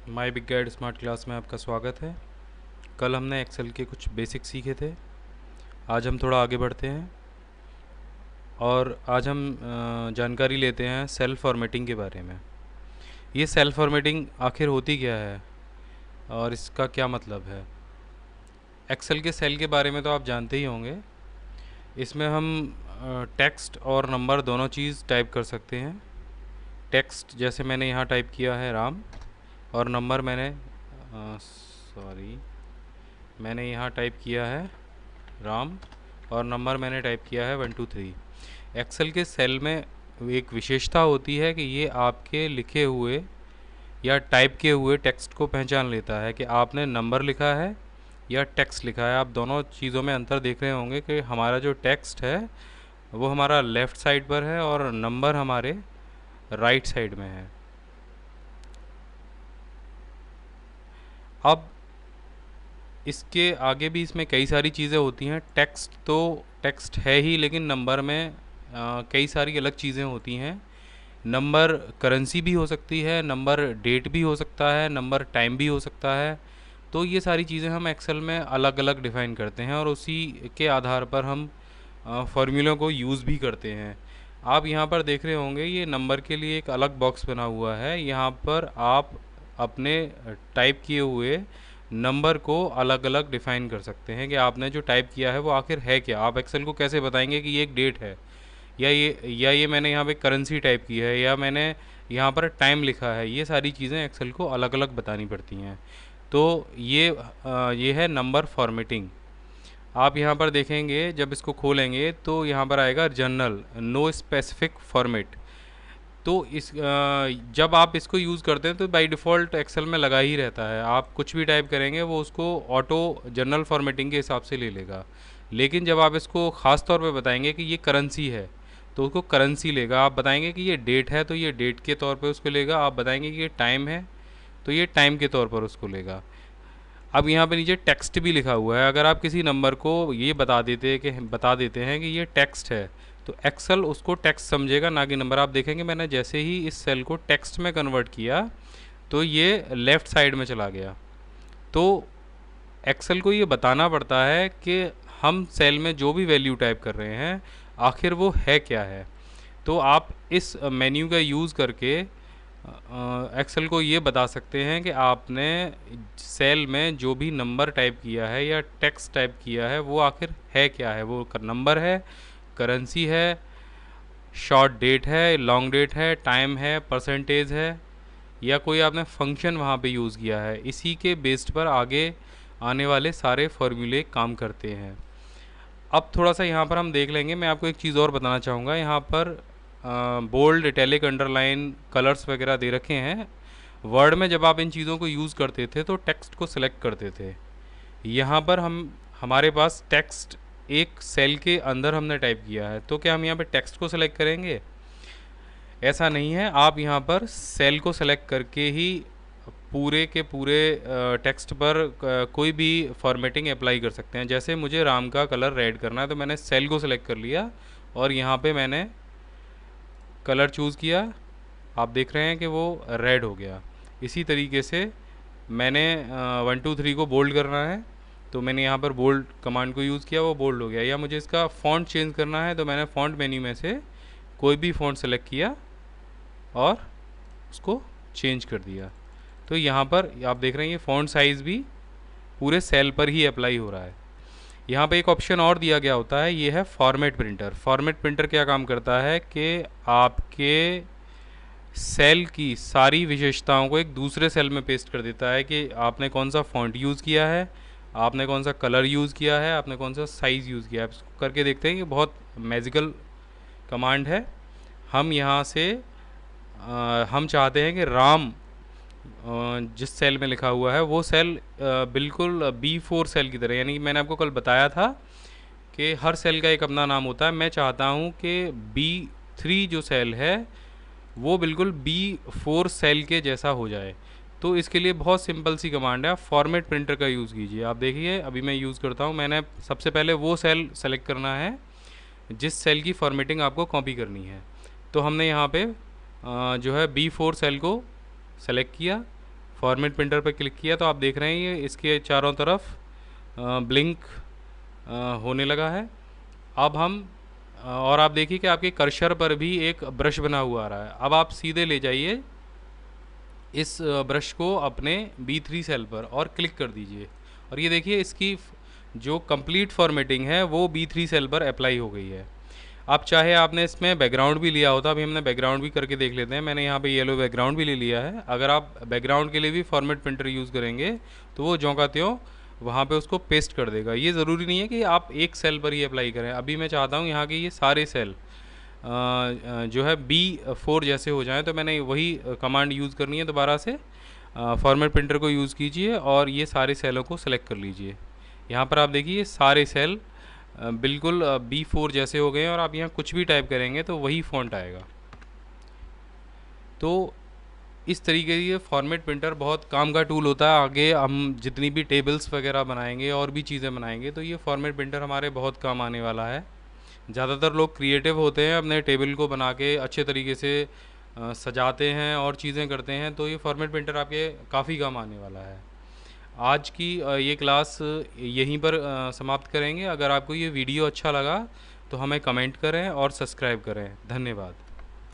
My big guide smart class में आपका स्वागत है। कल हमने एक्सेल के कुछ बेसिक सीखे थे। आज हम थोड़ा आगे बढ़ते हैं और आज हम जानकारी लेते हैं सेल फॉर्मेटिंग के बारे में। ये सेल फॉर्मेटिंग आखिर होती क्या है और इसका क्या मतलब है। एक्सेल के सेल के बारे में तो आप जानते ही होंगे। इसमें हम टेक्स्ट और नंबर दोनों चीज़ टाइप कर सकते हैं। टेक्स्ट जैसे मैंने यहाँ टाइप किया है राम, और नंबर मैंने यहाँ टाइप किया है राम, और नंबर मैंने टाइप किया है 123। एक्सेल के सेल में एक विशेषता होती है कि ये आपके लिखे हुए या टाइप किए हुए टेक्स्ट को पहचान लेता है कि आपने नंबर लिखा है या टेक्स्ट लिखा है। आप दोनों चीज़ों में अंतर देख रहे होंगे कि हमारा जो टेक्स्ट है वो हमारा लेफ़्ट साइड पर है और नंबर हमारे राइट साइड में है। अब इसके आगे भी इसमें कई सारी चीज़ें होती हैं। टेक्स्ट तो टेक्स्ट है ही, लेकिन नंबर में कई सारी अलग चीज़ें होती हैं। नंबर करेंसी भी हो सकती है, नंबर डेट भी हो सकता है, नंबर टाइम भी हो सकता है। तो ये सारी चीज़ें हम एक्सेल में अलग अलग डिफ़ाइन करते हैं और उसी के आधार पर हम फॉर्मूलों को यूज़ भी करते हैं। आप यहाँ पर देख रहे होंगे ये नंबर के लिए एक अलग बॉक्स बना हुआ है। यहाँ पर आप अपने टाइप किए हुए नंबर को अलग अलग डिफ़ाइन कर सकते हैं कि आपने जो टाइप किया है वो आखिर है क्या। आप एक्सेल को कैसे बताएंगे कि ये एक डेट है, या ये मैंने यहाँ पे करेंसी टाइप की है, या मैंने यहाँ पर टाइम लिखा है। ये सारी चीज़ें एक्सेल को अलग अलग बतानी पड़ती हैं। तो ये है नंबर फॉर्मेटिंग। आप यहाँ पर देखेंगे, जब इसको खोलेंगे तो यहाँ पर आएगा जनरल, नो स्पेसिफिक फॉर्मेट। तो जब आप इसको यूज़ करते हैं तो बाय डिफ़ॉल्ट एक्सेल में लगा ही रहता है। आप कुछ भी टाइप करेंगे वो उसको ऑटो जनरल फॉर्मेटिंग के हिसाब से ले लेगा। लेकिन जब आप इसको ख़ास तौर पे बताएंगे कि ये करेंसी है तो उसको करेंसी लेगा। आप बताएंगे कि ये डेट है तो ये डेट के तौर पे उसको लेगा। आप बताएंगे कि ये टाइम है तो ये टाइम के तौर पर उसको लेगा। अब यहाँ पे नीचे टेक्स्ट भी लिखा हुआ है। अगर आप किसी नंबर को ये बता देते हैं कि ये टेक्स्ट है तो एक्सेल उसको टेक्स्ट समझेगा, ना कि नंबर। आप देखेंगे मैंने जैसे ही इस सेल को टेक्स्ट में कन्वर्ट किया तो ये लेफ़्ट साइड में चला गया। तो एक्सेल को ये बताना पड़ता है कि हम सेल में जो भी वैल्यू टाइप कर रहे हैं आखिर वो है क्या है। तो आप इस मेन्यू का यूज़ करके एक्सेल को ये बता सकते हैं कि आपने सेल में जो भी नंबर टाइप किया है या टेक्स्ट टाइप किया है वो आखिर है क्या है। वो नंबर है, करेंसी है, शॉर्ट डेट है, लॉन्ग डेट है, टाइम है, परसेंटेज है, या कोई आपने फंक्शन वहाँ पे यूज़ किया है। इसी के बेस्ड पर आगे आने वाले सारे फॉर्मूले काम करते हैं। अब थोड़ा सा यहाँ पर हम देख लेंगे। मैं आपको एक चीज़ और बताना चाहूँगा। यहाँ पर बोल्ड, इटैलिक, अंडरलाइन, कलर्स वगैरह दे रखे हैं। वर्ड में जब आप इन चीज़ों को यूज़ करते थे तो टेक्स्ट को सिलेक्ट करते थे। यहाँ पर हमारे पास टेक्स्ट एक सेल के अंदर हमने टाइप किया है, तो क्या हम यहाँ पे टेक्स्ट को सिलेक्ट करेंगे? ऐसा नहीं है। आप यहाँ पर सेल को सिलेक्ट करके ही पूरे के पूरे टेक्स्ट पर कोई भी फॉर्मेटिंग अप्लाई कर सकते हैं। जैसे मुझे राम का कलर रेड करना है तो मैंने सेल को सिलेक्ट कर लिया और यहाँ पे मैंने कलर चूज़ किया। आप देख रहे हैं कि वो रेड हो गया। इसी तरीके से मैंने 1 2 3 को बोल्ड करना है तो मैंने यहाँ पर बोल्ड कमांड को यूज़ किया, वो बोल्ड हो गया। या मुझे इसका फ़ॉन्ट चेंज करना है तो मैंने फ़ॉन्ट मेन्यू में से कोई भी फ़ॉन्ट सेलेक्ट किया और उसको चेंज कर दिया। तो यहाँ पर आप देख रहे हैं ये फ़ॉन्ट साइज़ भी पूरे सेल पर ही अप्लाई हो रहा है। यहाँ पे एक ऑप्शन और दिया गया होता है, ये है फॉर्मेट प्रिंटर। फॉर्मेट प्रिंटर क्या काम करता है कि आपके सेल की सारी विशेषताओं को एक दूसरे सेल में पेस्ट कर देता है कि आपने कौन सा फ़ॉन्ट यूज़ किया है, आपने कौन सा कलर यूज़ किया है, आपने कौन सा साइज़ यूज़ किया है। इसको करके देखते हैं कि बहुत मैजिकल कमांड है। हम यहाँ से हम चाहते हैं कि राम जिस सेल में लिखा हुआ है वो सेल बिल्कुल B4 सेल की तरह, यानी कि मैंने आपको कल बताया था कि हर सेल का एक अपना नाम होता है। मैं चाहता हूँ कि B3 जो सेल है वो बिल्कुल B4 सेल के जैसा हो जाए। तो इसके लिए बहुत सिंपल सी कमांड है, आप फॉर्मेट प्रिंटर का यूज़ कीजिए। आप देखिए अभी मैं यूज़ करता हूँ। मैंने सबसे पहले वो सेल सेलेक्ट करना है जिस सेल की फॉर्मेटिंग आपको कॉपी करनी है। तो हमने यहाँ पे जो है B4 सेल को सेलेक्ट किया, फॉर्मेट प्रिंटर पर क्लिक किया तो आप देख रहे हैं ये इसके चारों तरफ ब्लिंक होने लगा है। अब हम और आप देखिए कि आपके कर्सर पर भी एक ब्रश बना हुआ आ रहा है। अब आप सीधे ले जाइए इस ब्रश को अपने B3 सेल पर और क्लिक कर दीजिए, और ये देखिए इसकी जो कंप्लीट फॉर्मेटिंग है वो B3 सेल पर अप्लाई हो गई है। आप चाहे आपने इसमें बैकग्राउंड भी लिया होता, अभी हमने बैकग्राउंड भी करके देख लेते हैं। मैंने यहाँ पे येलो बैकग्राउंड भी ले लिया है। अगर आप बैकग्राउंड के लिए भी फॉर्मेट प्रिंटर यूज़ करेंगे तो वो ज्यों का त्यों वहाँ पे उसको पेस्ट कर देगा। ये ज़रूरी नहीं है कि आप एक सेल पर ही अप्लाई करें। अभी मैं चाहता हूँ यहाँ के ये सारे सेल जो है B4 जैसे हो जाएं, तो मैंने वही कमांड यूज़ करनी है दोबारा से। फॉर्मेट प्रिंटर को यूज़ कीजिए और ये सारे सेलों को सेलेक्ट कर लीजिए। यहाँ पर आप देखिए सारे सेल बिल्कुल B4 जैसे हो गए हैं, और आप यहाँ कुछ भी टाइप करेंगे तो वही फ़ॉन्ट आएगा। तो इस तरीके से ये फॉर्मेट प्रिंटर बहुत काम का टूल होता है। आगे हम जितनी भी टेबल्स वगैरह बनाएंगे और भी चीज़ें बनाएंगे तो ये फॉर्मेट प्रिंटर हमारे बहुत काम आने वाला है। ज़्यादातर लोग क्रिएटिव होते हैं, अपने टेबल को बना के अच्छे तरीके से सजाते हैं और चीज़ें करते हैं, तो ये फॉर्मेट प्रिंटर आपके काफ़ी काम आने वाला है। आज की ये क्लास यहीं पर समाप्त करेंगे। अगर आपको ये वीडियो अच्छा लगा तो हमें कमेंट करें और सब्सक्राइब करें। धन्यवाद।